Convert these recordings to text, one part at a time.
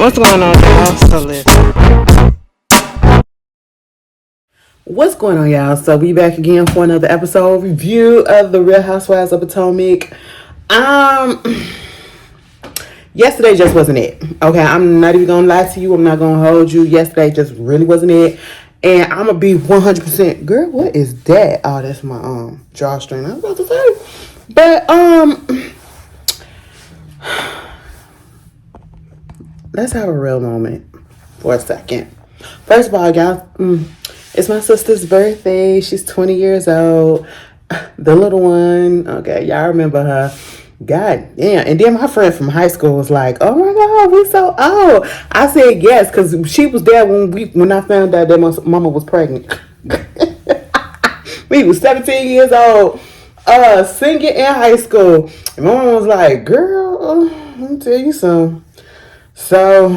What's going on, y'all? So listen. What's going on, y'all? So we back again for another episode review of the Real Housewives of Potomac. Yesterday just wasn't it. Okay, I'm not even gonna lie to you. I'm not gonna hold you. Yesterday just really wasn't it. And I'm gonna be 100%. Girl, what is that? Oh, that's my drawstring. I was about to say, but let's have a real moment for a second. First of all, y'all, it's my sister's birthday. She's 20 years old. The little one. Okay, y'all remember her. God damn. And then my friend from high school was like, oh my God, we so old. I said yes, because she was there when I found out that my mama was pregnant. We was 17 years old, singing in high school. And my mama was like, girl, let me tell you something. So,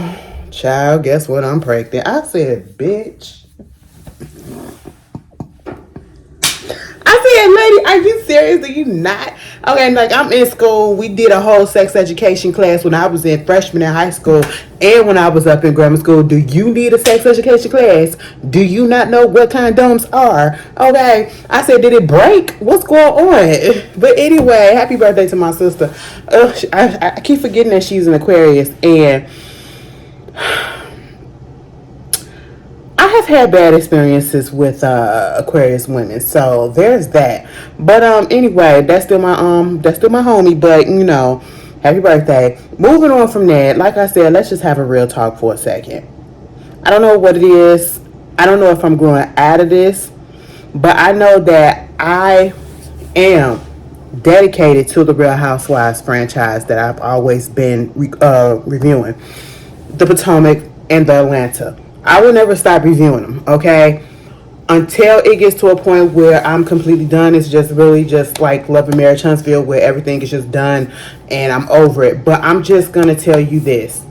child, guess what? I'm pregnant. I said, bitch. I said, lady, are you serious? Are you not? Okay, like, I'm in school. We did a whole sex education class when I was in freshman in high school and when I was up in grammar school. Do you need a sex education class? Do you not know what condoms are? Okay. I said, did it break? What's going on? But anyway, happy birthday to my sister. I keep forgetting that she's an Aquarius, and I have had bad experiences with Aquarius women, so there's that. But anyway, that's still my homie. But you know, happy birthday. Moving on from that, like I said, let's just have a real talk for a second. I don't know what it is. I don't know if I'm growing out of this, but I know that I am dedicated to the Real Housewives franchise that I've always been reviewing, the Potomac and the Atlanta. I will never stop reviewing them, okay? Until it gets to a point where I'm completely done. It's just really just like Love and Marriage Huntsville, where everything is just done and I'm over it. But I'm just going to tell you this.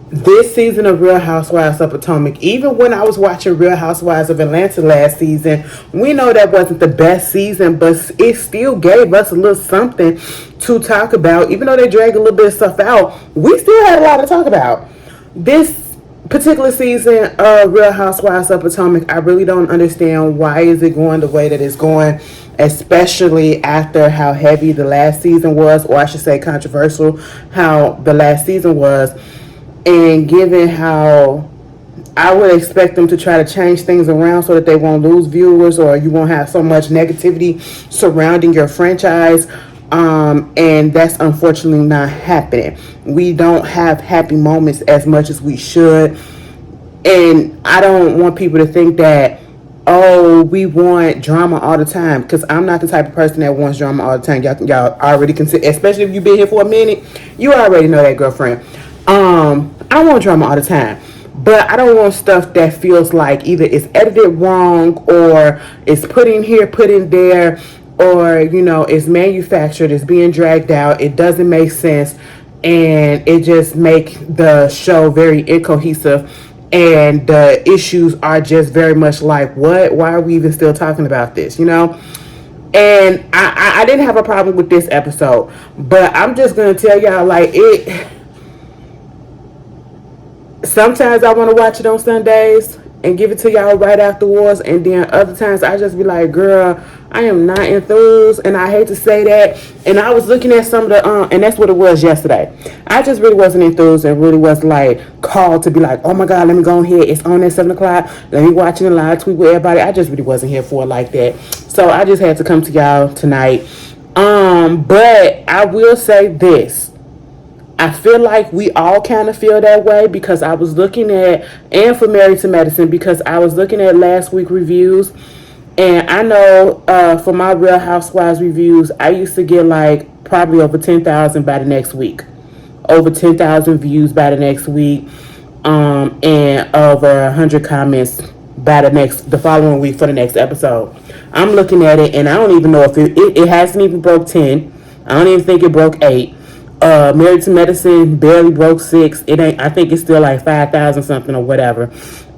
This season of Real Housewives of Potomac, even when I was watching Real Housewives of Atlanta last season, we know that wasn't the best season, but it still gave us a little something to talk about. Even though they dragged a little bit of stuff out, we still had a lot to talk about. This particular season of Real Housewives of Potomac, I really don't understand why is it going the way that it's going, especially after how heavy the last season was, or I should say controversial how the last season was, and given how I would expect them to try to change things around so that they won't lose viewers or you won't have so much negativity surrounding your franchise. And that's unfortunately not happening. We don't have happy moments as much as we should. And I don't want people to think that, oh, we want drama all the time. Because I'm not the type of person that wants drama all the time. Y'all already consider, especially if you've been here for a minute, you already know that, girlfriend. I want drama all the time. But I don't want stuff that feels like either it's edited wrong or it's put in here, put in there, or, you know, it's manufactured, it's being dragged out, it doesn't make sense, and it just make the show very incohesive, and the issues are just very much like, what? Why are we even still talking about this, you know? And I didn't have a problem with this episode, but I'm just going to tell y'all, like, sometimes I want to watch it on Sundays and give it to y'all right afterwards, and then other times I just be like, girl, I am not enthused, and I hate to say that. And I was looking at some of the and that's what it was yesterday. I just really wasn't enthused and really was like called to be like, oh my God, let me go on here, it's on at 7 o'clock, let me watch it in live tweet with everybody. I just really wasn't here for it like that, so I just had to come to y'all tonight. But I will say this, I feel like we all kind of feel that way, because I was looking at, and for Married to Medicine, because I was looking at last week reviews, and I know for my Real Housewives reviews, I used to get like probably over 10,000 by the next week, over 10,000 views by the next week, and over 100 comments by the following week for the next episode. I'm looking at it, and I don't even know if it hasn't even broke 10. I don't even think it broke 8. Married to Medicine barely broke 6. It ain't. I think it's still like 5,000 something or whatever,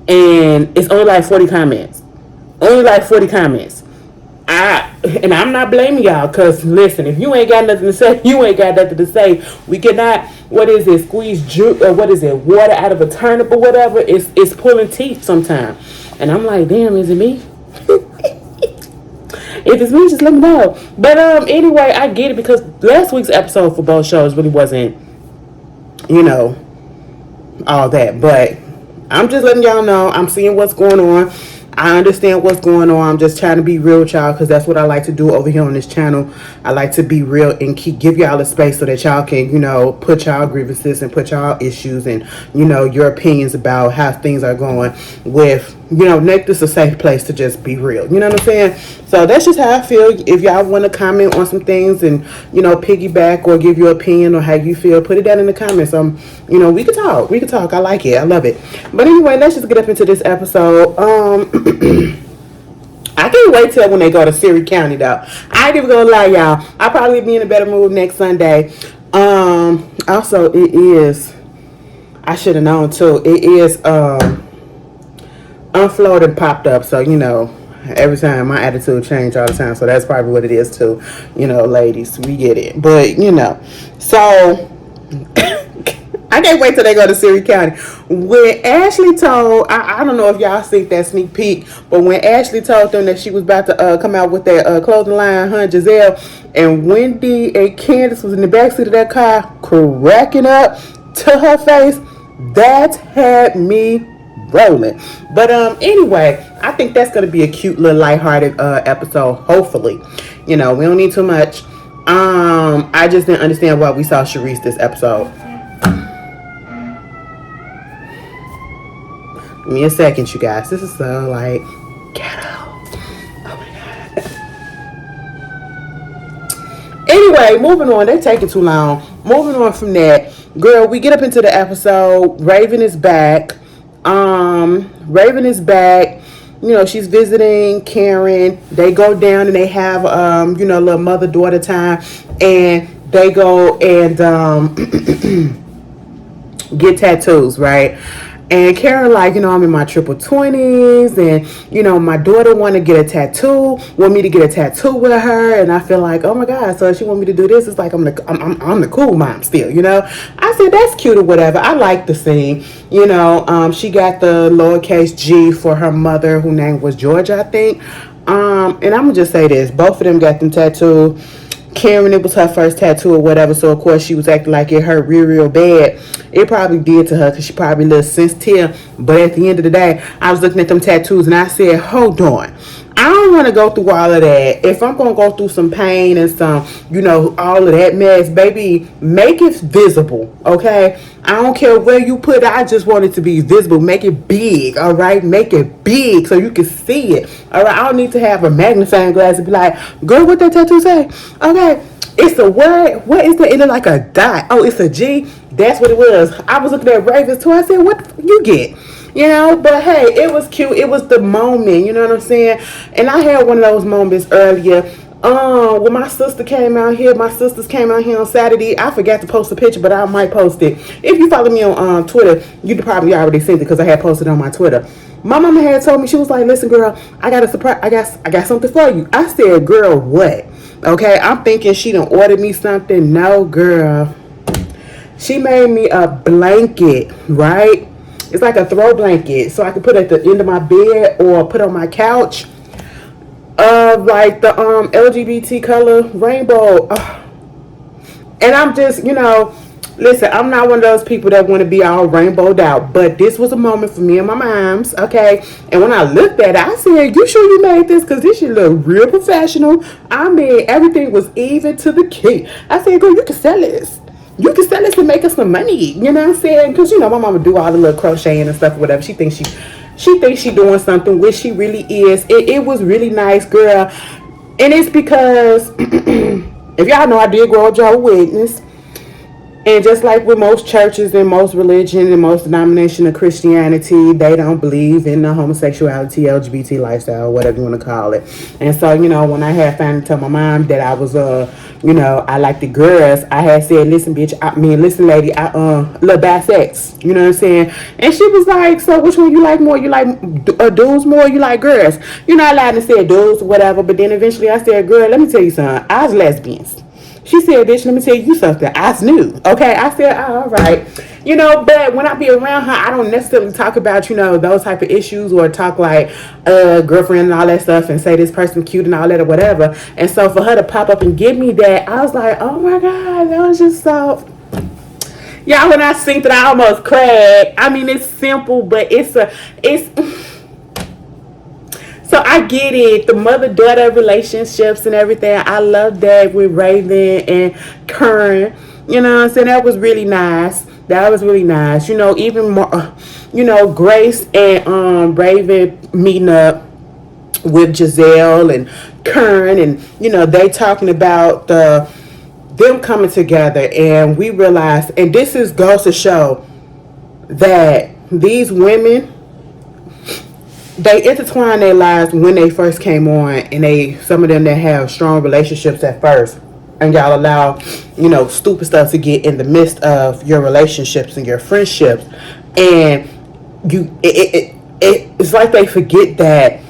and it's only like 40 comments. Only like 40 comments. And I'm not blaming y'all, because listen, if you ain't got nothing to say, you ain't got nothing to say. We cannot, what is it, squeeze juice, or what is it, water out of a turnip or whatever. It's pulling teeth sometimes. And I'm like, damn, is it me? If it's me, just let me know. But anyway, I get it, because last week's episode for both shows really wasn't, you know, all that. But I'm just letting y'all know I'm seeing what's going on. I understand what's going on. I'm just trying to be real with y'all, because that's what I like to do over here on this channel. I like to be real and give y'all a space so that y'all can, you know, put y'all grievances and put y'all issues and, you know, your opinions about how things are going with, you know, make this a safe place to just be real. You know what I'm saying? So that's just how I feel. If y'all want to comment on some things and, you know, piggyback or give your opinion or how you feel, put it down in the comments. You know, we could talk. We could talk. I like it. I love it. But anyway, let's just get up into this episode. I can't wait till when they go to Surrey County, though. I ain't even gonna lie, y'all. I'll probably be in a better mood next Sunday. Also, it is, I should have known too, it is unfloored and popped up, so you know, every time my attitude change all the time, so that's probably what it is too. You know, ladies, we get it. But you know, so I can't wait till they go to Surrey County. When Ashley told, I don't know if y'all see that sneak peek, but when Ashley told them that she was about to come out with that clothing line, Giselle, and Wendy and Candace was in the backseat of that car cracking up to her face, that had me rolling. But anyway, I think that's going to be a cute little lighthearted episode, hopefully. You know, we don't need too much. I just didn't understand why we saw Sharice this episode. Give me a second, you guys. This is so like ghetto. Oh my god. Anyway, moving on. They're taking too long. Moving on from that, girl. We get up into the episode. Raven is back. Raven is back. You know, she's visiting Karen. They go down and they have you know, little mother-daughter time, and they go and get tattoos, right? And Karen like, you know, I'm in my triple 20s, and you know, my daughter want to get a tattoo, want me to get a tattoo with her, and I feel like, oh my god, so she want me to do this. It's like I'm the cool mom still, you know. I said that's cute or whatever. I like the scene, you know. She got the lowercase G for her mother, whose name was Georgia, I think. And I'm gonna just say this: both of them got them tattooed. Karen, it was her first tattoo or whatever, so of course she was acting like it hurt real bad. It probably did to her, because she probably a little sensitive. But at the end of the day, I was looking at them tattoos and I said, hold on, I don't want to go through all of that. If I'm going to go through some pain and some, you know, all of that mess, baby, make it visible, okay? I don't care where you put it. I just want it to be visible. Make it big, all right? Make it big so you can see it, all right? I don't need to have a magnifying glass and be like, girl, what that tattoo say? Okay, it's a word. What is that? It look like a dot. Oh, it's a G. That's what it was. I was looking at Ravens too. I said, what you get? You know, but hey, it was cute. It was the moment, you know what I'm saying? And I had one of those moments earlier. When my sister came out here, my sisters came out here on Saturday. I forgot to post a picture, but I might post it. If you follow me on Twitter, you probably already seen it, because I had posted on my Twitter. My mama had told me, she was like, listen, girl, I got a surprise. I got something for you. I said, girl, what? Okay, I'm thinking she done ordered me something. No, girl. She made me a blanket, right? It's like a throw blanket, so I can put at the end of my bed or put on my couch. Like the LGBT color rainbow. And I'm just, you know, listen, I'm not one of those people that want to be all rainbowed out, but this was a moment for me and my moms, okay? And when I looked at it, I said, you sure you made this? Because this should look real professional. I mean, everything was even to the key. I said, girl, you can sell this. You can sell this and make us some money. You know what I'm saying? Because, you know, my mama do all the little crocheting and stuff or whatever. She thinks she doing something, which she really is. It was really nice, girl. And it's because, if y'all know, I did grow a Jehovah's Witness. And just like with most churches and most religion and most denomination of Christianity, they don't believe in the homosexuality, LGBT lifestyle, whatever you want to call it. And so, when I had finally told my mom that I was, I like the girls, I had said, listen, bitch, listen, lady, I love bisex. You know what I'm saying? And she was like, so which one you like more? You like dudes more? You like girls? I lied and said dudes, whatever. But then eventually I said, girl, let me tell you something. I was lesbians. She said, bitch, let me tell you something. I knew. Okay. I said, oh, all right. But when I be around her, I don't necessarily talk about, those type of issues or talk like girlfriend and all that stuff and say this person cute and all that or whatever. And so for her to pop up and give me that, I was like, oh my God, that was just so. Y'all, when I synced it, I almost cried. I mean, it's simple, but it's. So I get it, the mother-daughter relationships and everything. I love that with Raven and Kern. You know what I'm saying? That was really nice. That was really nice. Even more, Grace and Raven meeting up with Giselle and Kern, and they talking about them coming together, and we realized, and this goes to show that these women, they intertwine their lives when they first came on, and some of them that have strong relationships at first, and y'all allow stupid stuff to get in the midst of your relationships and your friendships, and it's like they forget that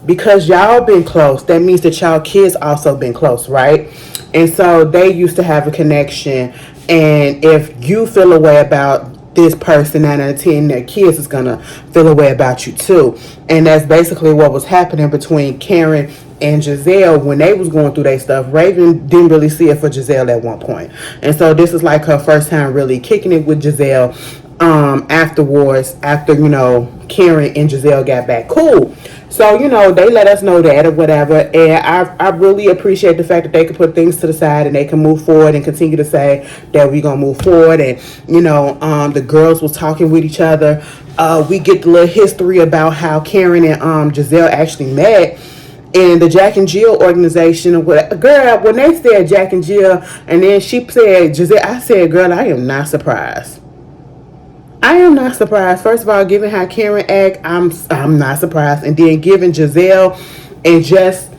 because y'all been close, that means that y'all kids also been close, right? And so they used to have a connection, and if you feel a way about this person, 9 out of 10, their kids is gonna feel a way about you too. And that's basically what was happening between Karen and Giselle when they was going through their stuff. Raven didn't really see it for Giselle at one point. And so this is like her first time really kicking it with Giselle afterwards, after, Karen and Giselle got back cool. So, they let us know that or whatever. And I really appreciate the fact that they can put things to the side and they can move forward and continue to say that we're going to move forward. And, the girls was talking with each other. We get the little history about how Karen and Giselle actually met in the Jack and Jill organization. Girl, when they said Jack and Jill, and then she said Giselle, I said, girl, I am not surprised. I am not surprised. First of all, given how Karen act, I'm not surprised. And then given Giselle, and just,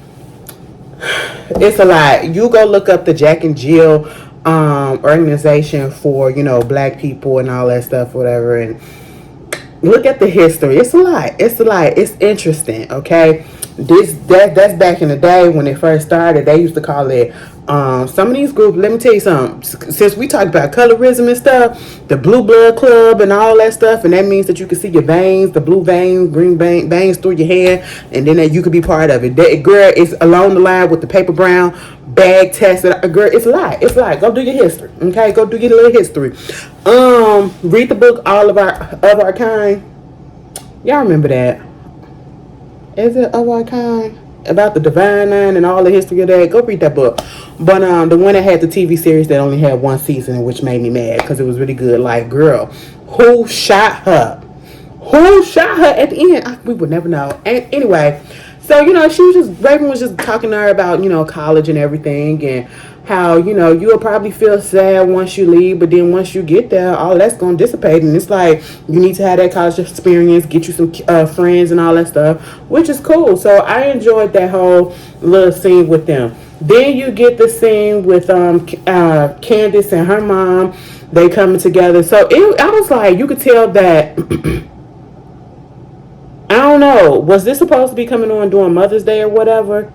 it's a lot. You go look up the Jack and Jill organization for, black people and all that stuff, whatever, and look at the history. It's a lot. It's interesting, okay? That's back in the day when it first started. They used to call it some of these groups. Let me tell you something. Since we talked about colorism and stuff, the Blue Blood Club and all that stuff, and that means that you can see your veins, the blue veins, green veins through your hand, and then that you could be part of it. That, girl, is along the line with the paper brown bag test. Girl, it's a lot. It's a lot. Go do your history, okay? Go do your little history. Read the book All of Our Kind. Y'all remember that? Is it Of Our Kind? About the Divine Line and all the history of that. Go read that book. But the one that had the TV series that only had one season, which made me mad because it was really good. Like, girl, who shot her? Who shot her at the end? We would never know. And anyway, so Raven was just talking to her about college and everything, and how you'll probably feel sad once you leave, but then once you get there, all that's gonna dissipate, and it's like you need to have that college experience, get you some friends and all that stuff, which is cool. So I enjoyed that whole little scene with them. Then you get the scene with Candace and her mom. They coming together. So I was like, you could tell that. I don't know. Was this supposed to be coming on during Mother's Day or whatever?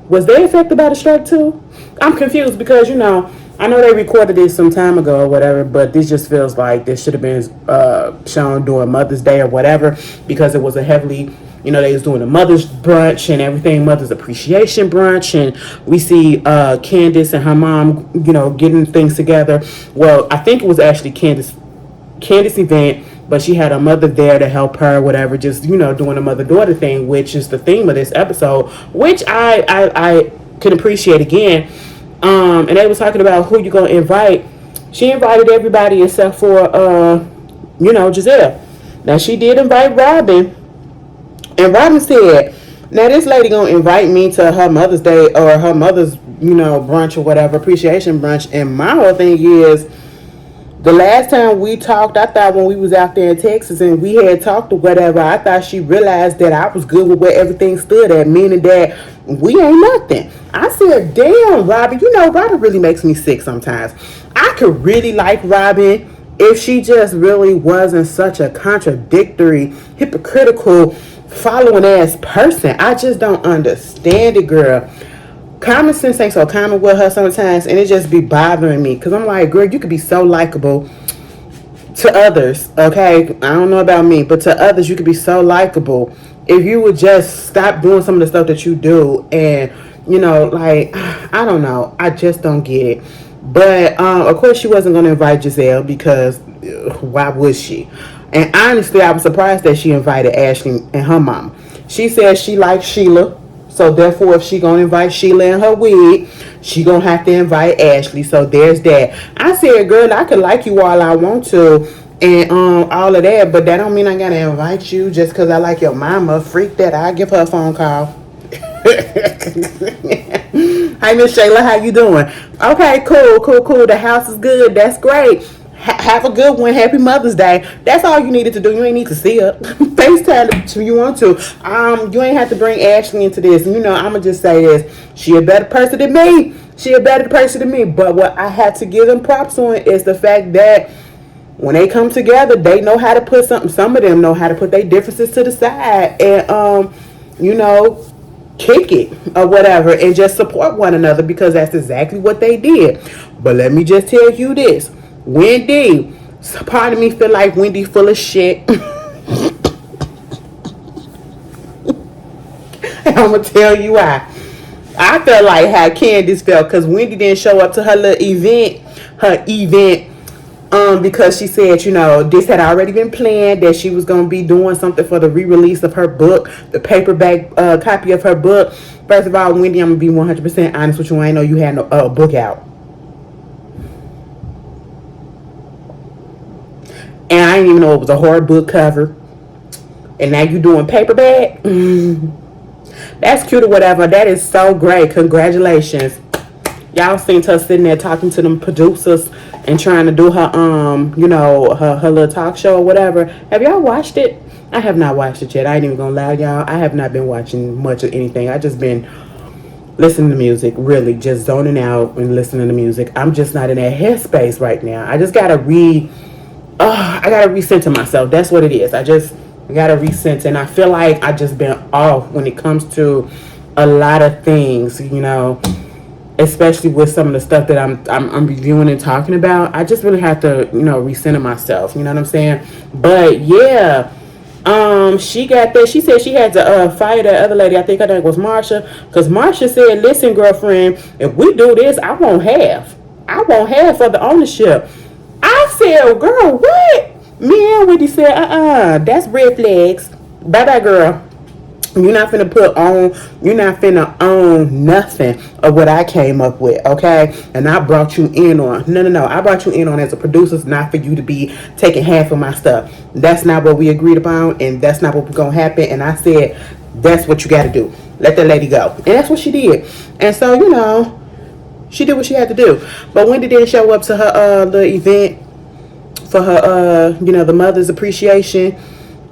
Was they affected by the strike too? I'm confused because, I know they recorded this some time ago or whatever, but this just feels like this should have been shown during Mother's Day or whatever, because it was a heavily, they was doing a Mother's Brunch and everything, Mother's Appreciation Brunch, and we see Candace and her mom, getting things together. Well, I think it was actually Candace event, but she had her mother there to help her, whatever, just, doing a mother-daughter thing, which is the theme of this episode, which I can appreciate again. And they was talking about who you gonna invite. She invited everybody except for, Giselle. Now, she did invite Robin, and Robin said, now this lady gonna invite me to her Mother's Day or her mother's, brunch or whatever, appreciation brunch, and my whole thing is, The last time we talked, I thought when we was out there in Texas and we had talked or whatever, I thought she realized that I was good with where everything stood at, meaning that we ain't nothing. I said, damn, Robin, Robin really makes me sick sometimes. I could really like Robin if she just really wasn't such a contradictory, hypocritical, following ass person. I just don't understand it, girl. Common sense ain't so common with her sometimes, and it just be bothering me because I'm like, girl, you could be so likable to others, okay? I don't know about me, but to others, you could be so likable if you would just stop doing some of the stuff that you do. And like, I don't know, I just don't get it. But of course, she wasn't going to invite Giselle because why would she? And honestly, I was surprised that she invited Ashley and her mom. She said she likes Sheila. So therefore, if she gonna invite Sheila and her wig, she gonna have to invite Ashley. So there's that. I said, girl, I could like you all I want to, and all of that, but that don't mean I gotta invite you just because I like your mama. Freak that. I'll give her a phone call. Hi, Miss Shayla, how you doing? Okay, cool. The house is good. That's great. Have a good one. Happy Mother's Day. That's all you needed to do. You ain't need to see her. FaceTime if you want to. You ain't have to bring Ashley into this. I'm gonna just say this. She a better person than me. But what I had to give them props on is the fact that when they come together, they know how to put something. Some of them know how to put their differences to the side and kick it or whatever and just support one another because that's exactly what they did. But let me just tell you this. Wendy, part of me feel like Wendy full of shit. I'm gonna tell you why. I felt like how Candace felt because Wendy didn't show up to her little event, because she said, this had already been planned that she was gonna be doing something for the re-release of her book, the paperback copy of her book. First of all, Wendy, I'm gonna be 100% honest with you. I ain't know you had no book out. And I didn't even know it was a horror book cover. And now you doing paperback? That's cute or whatever. That is so great. Congratulations. Y'all seen her sitting there talking to them producers and trying to do her, her little talk show or whatever. Have y'all watched it? I have not watched it yet. I ain't even gonna lie, y'all. I have not been watching much of anything. I just been listening to music, really, just zoning out and listening to music. I'm just not in that headspace right now. I just gotta I gotta recenter myself. That's what it is. I gotta recenter, and I feel like I just been off when it comes to a lot of things, especially with some of the stuff that I'm reviewing and talking about. I just really have to, recenter myself. You know what I'm saying? But yeah, she got that. She said she had to fire that other lady. I think her name was Marsha, because Marsha said, "Listen, girlfriend, if we do this, I won't have for the ownership." I said, girl, what? Me and Wendy said, that's red flags. Bye-bye, girl. You're not finna own nothing of what I came up with, okay? And I brought you in on, no. I brought you in on as a producer, not for you to be taking half of my stuff. That's not what we agreed upon, and that's not what was gonna happen. And I said, that's what you gotta do. Let that lady go. And that's what she did. And so, she did what she had to do. But Wendy didn't show up to her the event for her the mother's appreciation.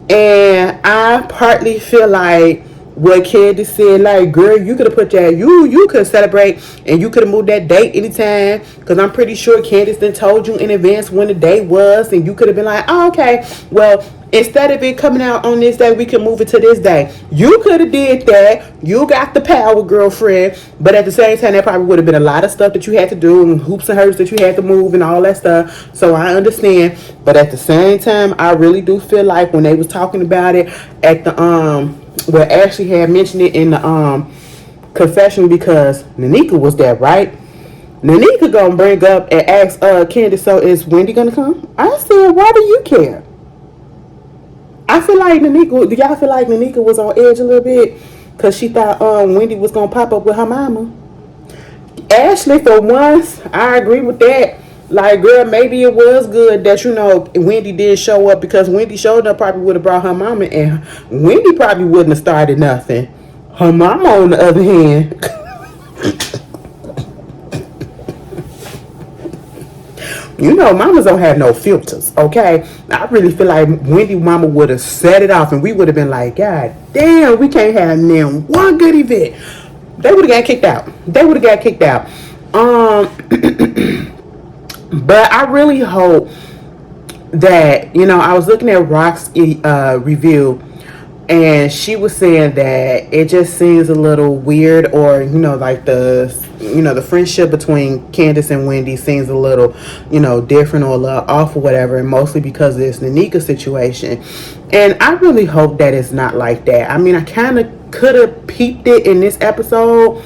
And I partly feel like what Candace said, like, girl, you could have put that, you could celebrate and you could have moved that date anytime, because I'm pretty sure Candace then told you in advance when the date was, and you could have been like, oh, okay, well, instead of it coming out on this day, we can move it to this day. You could have did that. You got the power, girlfriend. But at the same time, that probably would have been a lot of stuff that you had to do, and hoops and hoops that you had to move and all that stuff. So I understand. But at the same time, I really do feel like when they was talking about it at the where Ashley had mentioned it in the confession, because Nanika was there, right? Nanika gonna bring up and ask Candace, so is Wendy gonna come? I said, why do you care? I feel like Nanika, do y'all feel like Nanika was on edge a little bit because she thought Wendy was gonna pop up with her mama? Ashley, for once, I agree with that. Like, girl, maybe it was good that, Wendy did show up, because Wendy showed up probably would have brought her mama, and Wendy probably wouldn't have started nothing. Her mama, on the other hand, You know, mamas don't have no filters, okay? I really feel like Wendy mama would have set it off and we would have been like, God damn, we can't have them one good event. They would have got kicked out. They would have got kicked out. But I really hope that, you know, I was looking at Rock's review, and she was saying that it just seems a little weird, or, you know, like the friendship between Candace and Wendy seems a little, you know, different or a little off or whatever, and mostly because of this Nanika situation. And I really hope that it's not like that. I mean, I kind of could have peeped it in this episode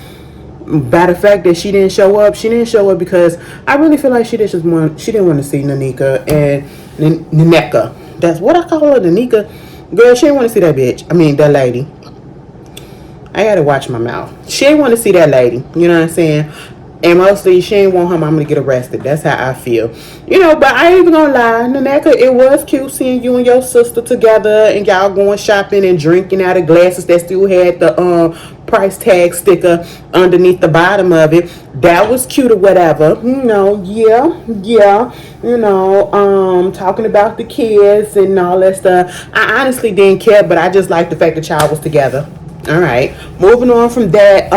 by the fact that she didn't show up. She didn't show up because I really feel like she didn't want to see Nanika and Naneka. That's what I call her, Nanika. Girl, she didn't want to see that bitch. I mean, that lady. I gotta watch my mouth. She didn't want to see that lady. You know what I'm saying? And mostly, she ain't want her mama to get arrested. That's how I feel. You know, but I ain't even gonna lie. Naneka, it was cute seeing you and your sister together and y'all going shopping and drinking out of glasses that still had the price tag sticker underneath the bottom of it. That was cute or whatever. You know, yeah. You know, talking about the kids and all that stuff. I honestly didn't care, but I just liked the fact that y'all was together. All right. Moving on from that,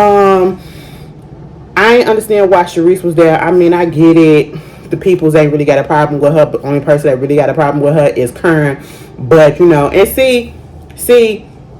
I ain't understand why Sharice was there. I mean, I get it. The peoples ain't really got a problem with her, but the only person that really got a problem with her is Kern. But, you know, and see,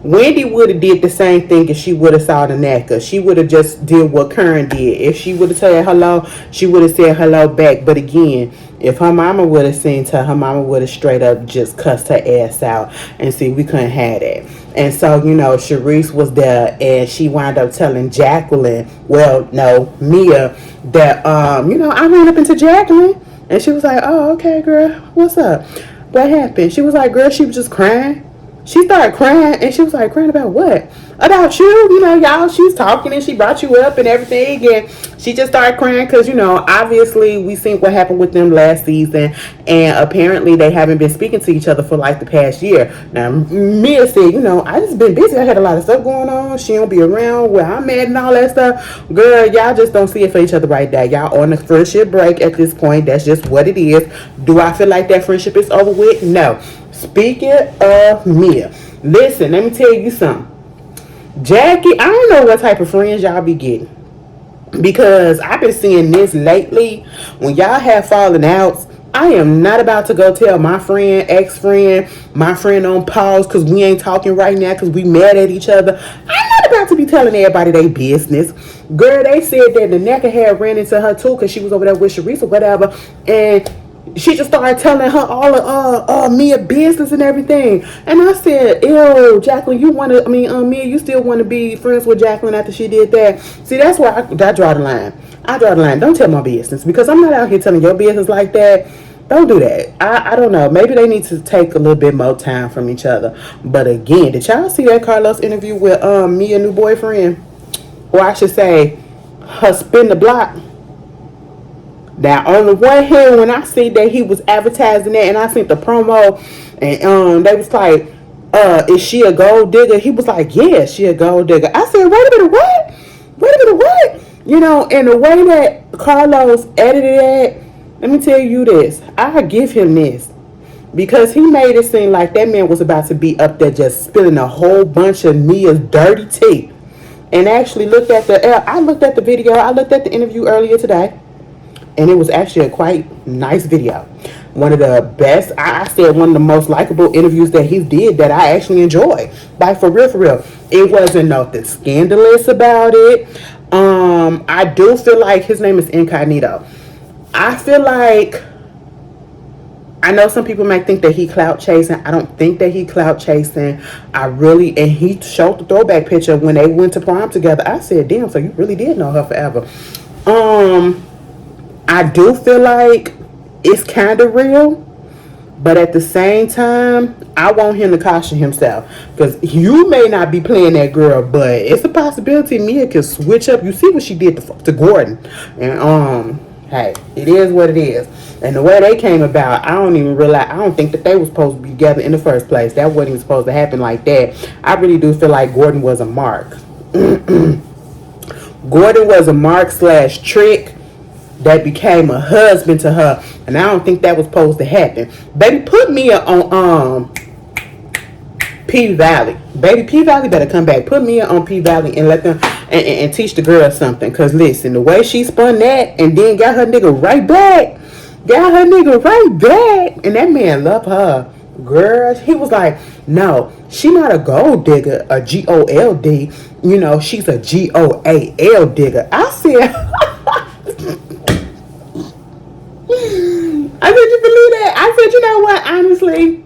Wendy would have did the same thing if she would have saw the NACA. She would have just did what Kern did. If she would have said hello, she would have said hello back. But again, if her mama would have seen her mama would have straight up just cussed her ass out. And see, we couldn't have that. And so, you know, Sharice was there and she wound up telling Jacqueline, Mia, that, you know, I ran up into Jacqueline. And she was like, oh, okay, girl, what's up? What happened? She was like, girl, she was just crying. She started crying, and she was like, crying about what? About you, you know, y'all, she's talking, and she brought you up and everything, and she just started crying, because, you know, obviously, we seen what happened with them last season, and apparently, they haven't been speaking to each other for, like, the past year. Now, Mia said, you know, I just been busy, I had a lot of stuff going on, she don't be around where I'm at and all that stuff. Girl, y'all just don't see it for each other right there. Y'all on a friendship break at this point, that's just what it is. Do I feel like that friendship is over with? No. Speaking of Mia, listen, let me tell you something. Jackie, I don't know what type of friends y'all be getting. Because I've been seeing this lately. When y'all have fallen outs, I am not about to go tell my friend, ex-friend, my friend on pause because we ain't talking right now because we mad at each other. I'm not about to be telling everybody their business. Girl, they said that the NECA had ran into her too because she was over there with Sharice or whatever. And she just started telling her all of Mia business and everything. And I said, ew, Jacqueline, Mia, you still want to be friends with Jacqueline after she did that? See, that's where I draw the line. I draw the line. Don't tell my business because I'm not out here telling your business like that. Don't do that. I don't know. Maybe they need to take a little bit more time from each other. But again, did y'all see that Carlos interview with Mia new boyfriend? Or I should say, her spin the block. Now, on the one hand, when I see that he was advertising that and I seen the promo and they was like, is she a gold digger? He was like, yeah, she a gold digger. I said, wait a minute, what? Wait a minute, what? You know, and the way that Carlos edited it, let me tell you this. I give him this. Because he made it seem like that man was about to be up there just spilling a whole bunch of Mia's dirty tea. And actually I looked at the video, I looked at the interview earlier today. And it was actually a quite nice video. One of the best, I said one of the most likable interviews that he did that I actually enjoyed. Like, for real. It wasn't nothing scandalous about it. I do feel like his name is Incognito. I feel like, I know some people might think that he clout chasing. I don't think that he clout chasing. And he showed the throwback picture when they went to prom together. I said, damn, so you really did know her forever. I do feel like it's kind of real, but at the same time, I want him to caution himself because you may not be playing that girl, but it's a possibility Mia can switch up. You see what she did to Gordon, and hey, it is what it is. And the way they came about, I don't think that they were supposed to be together in the first place. That wasn't even supposed to happen like that. I really do feel like Gordon was a mark. Gordon was a mark / trick. that became a husband to her, and I don't think that was supposed to happen. Baby, put Mia on P Valley. Baby, P Valley better come back. Put Mia on P Valley and let them and teach the girl something. Cause listen, the way she spun that and then got her nigga right back. And that man loved her. Girl, he was like, no, she not a gold digger, a GOLD. You know, she's a GOAL digger. I said, I said, you believe that? I said, you know what? Honestly,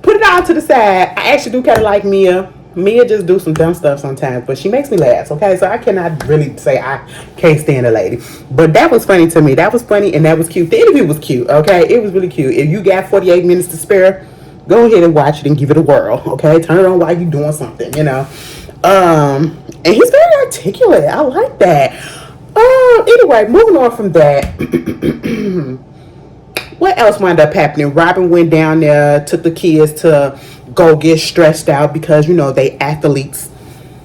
put it all to the side. I actually do kind of like Mia. Mia just do some dumb stuff sometimes, but she makes me laugh, okay? So I cannot really say I can't stand a lady. But that was funny to me. That was funny and that was cute. The interview was cute, okay? It was really cute. If you got 48 minutes to spare, go ahead and watch it and give it a whirl, okay? Turn it on while you're doing something, you know? And he's very articulate. I like that. Anyway, moving on from that. What else wound up happening? Robin went down there, took the kids to go get stressed out because, you know, they athletes.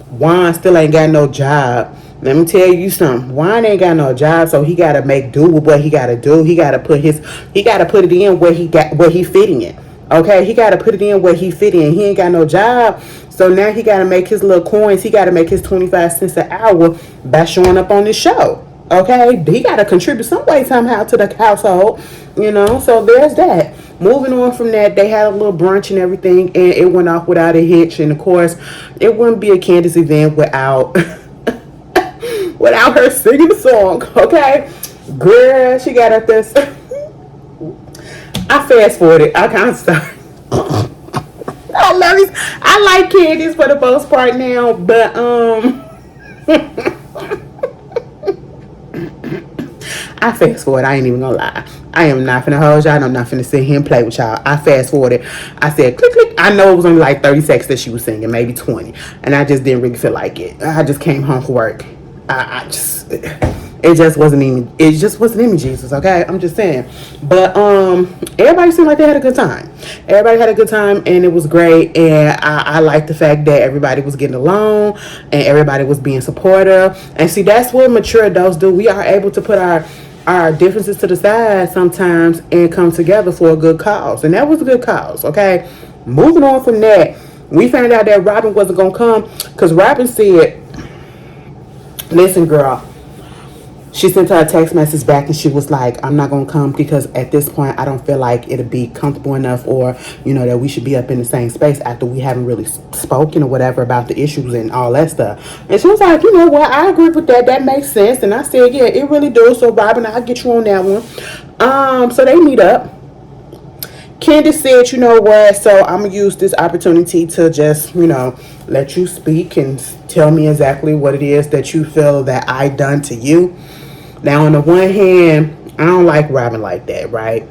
Juan still ain't got no job. Let me tell you something. Juan ain't got no job, so he gotta make do with what he gotta do. He gotta put it in where he fit in. Okay, he gotta put it in where he fit in. He ain't got no job, so now he gotta make his little coins. He gotta make his 25 cents an hour by showing up on this show. Okay, he gotta contribute some way somehow to the household, you know. So there's that. Moving on from that, they had a little brunch and everything, and it went off without a hitch. And of course, it wouldn't be a Candace event without without her singing the song. Okay, girl, she got up there. I fast forwarded. I kind of started. I love it. I like Candace for the most part now, but I fast forward. I ain't even gonna lie. I am not finna hold y'all. I'm not finna sit here and play with y'all. I fast forwarded. I said click click. I know it was only like 30 seconds that she was singing, maybe 20, and I just didn't really feel like it. I just came home from work. It just wasn't in me, Jesus. Okay, I'm just saying. But everybody seemed like they had a good time. Everybody had a good time, and it was great. And I like the fact that everybody was getting along, and everybody was being supportive. And see, that's what mature adults do. We are able to put our differences to the side sometimes and come together for a good cause. And that was a good cause. Okay, moving on from that, we found out that Robin wasn't gonna come because Robin said, "Listen, girl." She sent her a text message back and she was like, I'm not going to come because at this point I don't feel like it'll be comfortable enough, or, you know, that we should be up in the same space after we haven't really spoken or whatever about the issues and all that stuff. And she was like, you know what, I agree with that. That makes sense. And I said, yeah, it really does. So Robin, I'll get you on that one. So they meet up. Candace said, you know what, so I'm going to use this opportunity to just, you know, let you speak and tell me exactly what it is that you feel that I done to you. Now, on the one hand, I don't like Robin like that, right?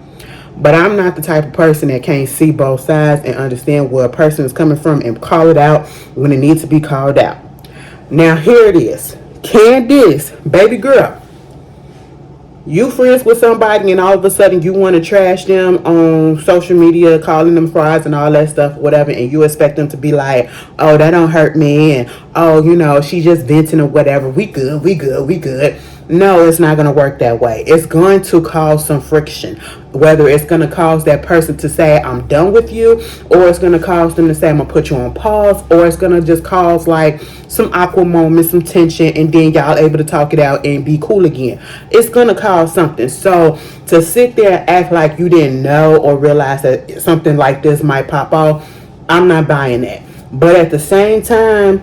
But I'm not the type of person that can't see both sides and understand where a person is coming from and call it out when it needs to be called out. Now, here it is. Candace, baby girl, you friends with somebody and all of a sudden you want to trash them on social media, calling them fries and all that stuff, whatever, and you expect them to be like, oh, that don't hurt me, and oh, you know, she just venting or whatever. We good. No, it's not going to work that way. It's going to cause some friction. Whether it's going to cause that person to say, I'm done with you, or it's going to cause them to say, I'm going to put you on pause, or it's going to just cause like some awkward moments, some tension, and then y'all able to talk it out and be cool again. It's going to cause something. So to sit there and act like you didn't know or realize that something like this might pop off, I'm not buying that. But at the same time,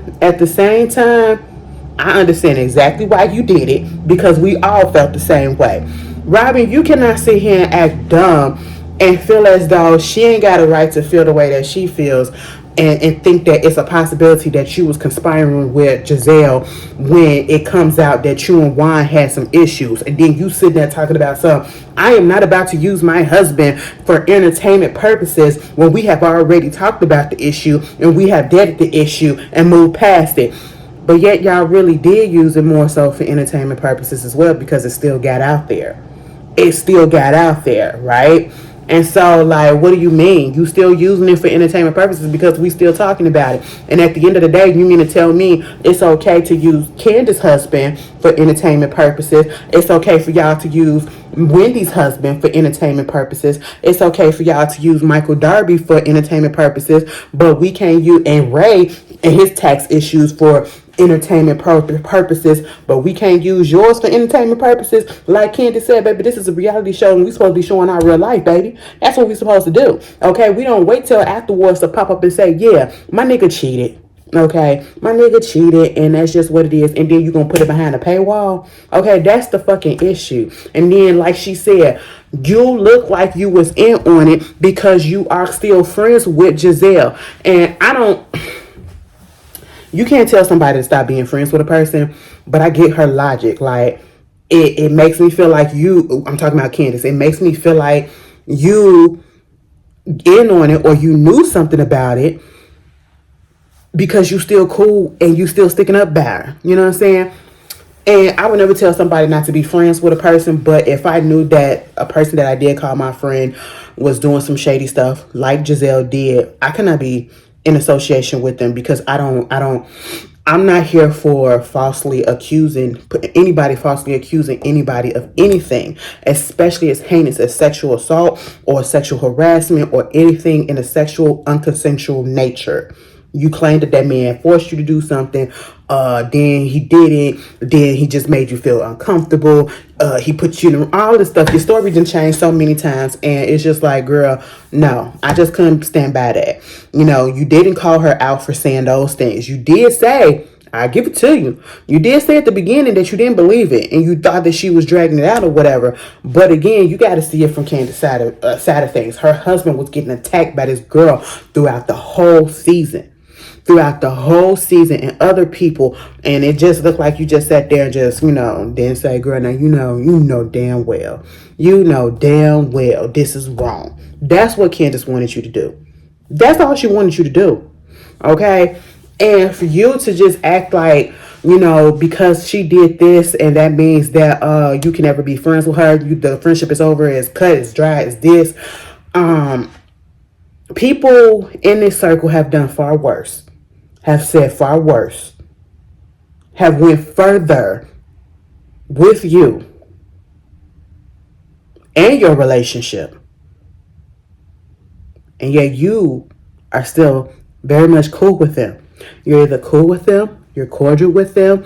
I understand exactly why you did it, because we all felt the same way. Robin, you cannot sit here and act dumb and feel as though she ain't got a right to feel the way that she feels, and think that it's a possibility that you was conspiring with Giselle when it comes out that you and Juan had some issues, and then you sitting there talking about something. I am not about to use my husband for entertainment purposes when we have already talked about the issue and we have dealt the issue and moved past it. But yet y'all really did use it more so for entertainment purposes as well, because it still got out there. Right? And so, like, what do you mean? You still using it for entertainment purposes because we still talking about it. And at the end of the day, you mean to tell me it's okay to use Candace's husband for entertainment purposes? It's okay for y'all to use Wendy's husband for entertainment purposes. It's okay for y'all to use Michael Darby for entertainment purposes, but we can't use and Ray and his tax issues for entertainment purposes, but we can't use yours for entertainment purposes. Like Candace said, baby, this is a reality show and we supposed to be showing our real life, baby. That's what we supposed to do. Okay, we don't wait till afterwards to pop up and say, yeah, my nigga cheated. Okay, my nigga cheated and that's just what it is. And then you gonna put it behind a paywall. Okay, that's the fucking issue. And then like she said, you look like you was in on it because you are still friends with Giselle. And you can't tell somebody to stop being friends with a person, but I get her logic. Like, it makes me feel like I'm talking about Candace, it makes me feel like you in on it or you knew something about it because you still cool and you still sticking up by her. You know what I'm saying? And I would never tell somebody not to be friends with a person, but if I knew that a person that I did call my friend was doing some shady stuff like Giselle did, I cannot be in association with them because I'm not here for falsely accusing anybody of anything, especially as heinous as sexual assault or sexual harassment or anything in a sexual unconsensual nature. You claimed that man forced you to do something, then he didn't, then he just made you feel uncomfortable, he put you in all this stuff. Your story done changed so many times, and it's just like, girl, no, I just couldn't stand by that. You know, you didn't call her out for saying those things. You did say, I give it to you. You did say at the beginning that you didn't believe it and you thought that she was dragging it out or whatever. But again, you got to see it from Candace's side of things. Her husband was getting attacked by this girl throughout the whole season. And other people, and it just looked like you just sat there and just, didn't say, girl, now you know damn well this is wrong. That's what Candace wanted you to do. That's all she wanted you to do. Okay? And for you to just act like, because she did this and that means that you can never be friends with her, the friendship is over, it's cut, it's dry, it's this. People in this circle have done far worse, have said far worse, have went further with you and your relationship. And yet you are still very much cool with them. You're either cool with them, you're cordial with them,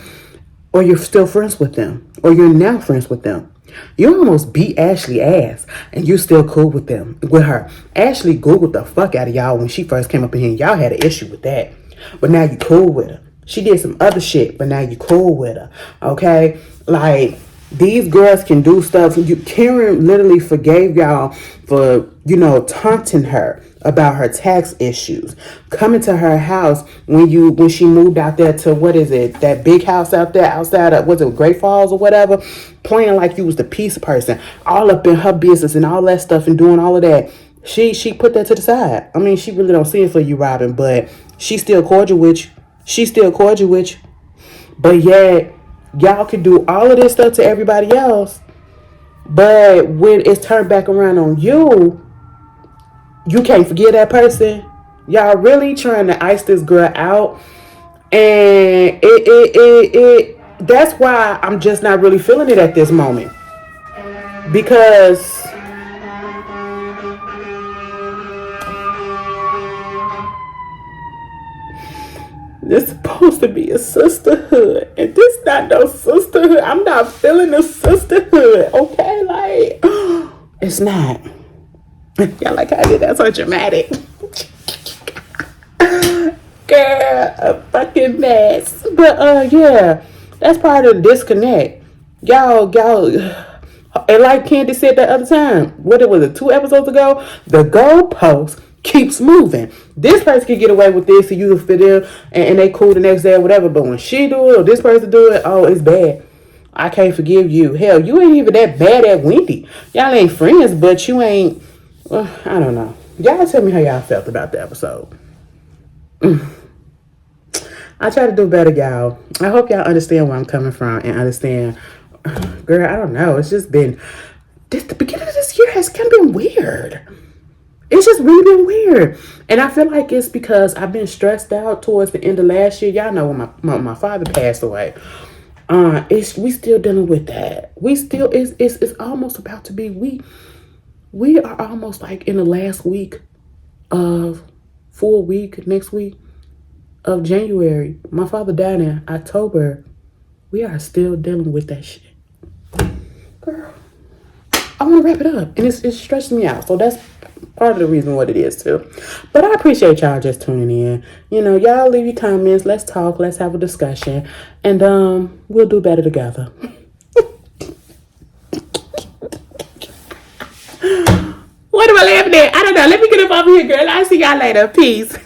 or you're still friends with them, or you're now friends with them. You almost beat Ashley ass, and you're still cool with her. Ashley Googled the fuck out of y'all when she first came up in here. Y'all had an issue with that, but now you cool with her. She did some other shit, but now you cool with her. Okay, like these girls can do stuff. Karen literally forgave y'all for taunting her about her tax issues, coming to her house when she moved out there to, what is it, that big house out there outside of, was it Great Falls or whatever, playing like you was the peace person, all up in her business and all that stuff and doing all of that. She put that to the side. I mean, she really don't see it for you, Robin, but she's still cordial with you. But yet y'all can do all of this stuff to everybody else, but when it's turned back around on you, you can't forget that person. Y'all really trying to ice this girl out, and that's why I'm just not really feeling it at this moment, because this is supposed to be a sisterhood, and this not no sisterhood. I'm not feeling the sisterhood, okay? Like, it's not. Y'all like how I did that so dramatic. Girl, a fucking mess. But yeah, that's part of the disconnect. Y'all, and like Candace said that other time, what it was, 2 episodes ago, the goalpost keeps moving. This person can get away with this, and you can fit in, and they cool the next day or whatever. But when she do it or this person do it, oh, it's bad. I can't forgive you. Hell, you ain't even that bad at Wendy. Y'all ain't friends, but you ain't. Well, I don't know. Y'all tell me how y'all felt about the episode. I try to do better, y'all. I hope y'all understand where I'm coming from and understand. Girl, I don't know. It's just been. The beginning of this year it's kind of been weird. It's just really been weird. And I feel like it's because I've been stressed out towards the end of last year. Y'all know when my father passed away. We still dealing with that. We still it's almost about to be we are almost like in the last week of full week next week of January. My father died in October. We are still dealing with that shit. Girl, I want to wrap it up, and it's stressing me out. So that's part of the reason what it is too. But I appreciate y'all just tuning in. You know, y'all leave your comments. Let's talk. Let's have a discussion, and we'll do better together. What am I laughing at? I don't know. Let me get up over here, girl. I'll see y'all later. Peace.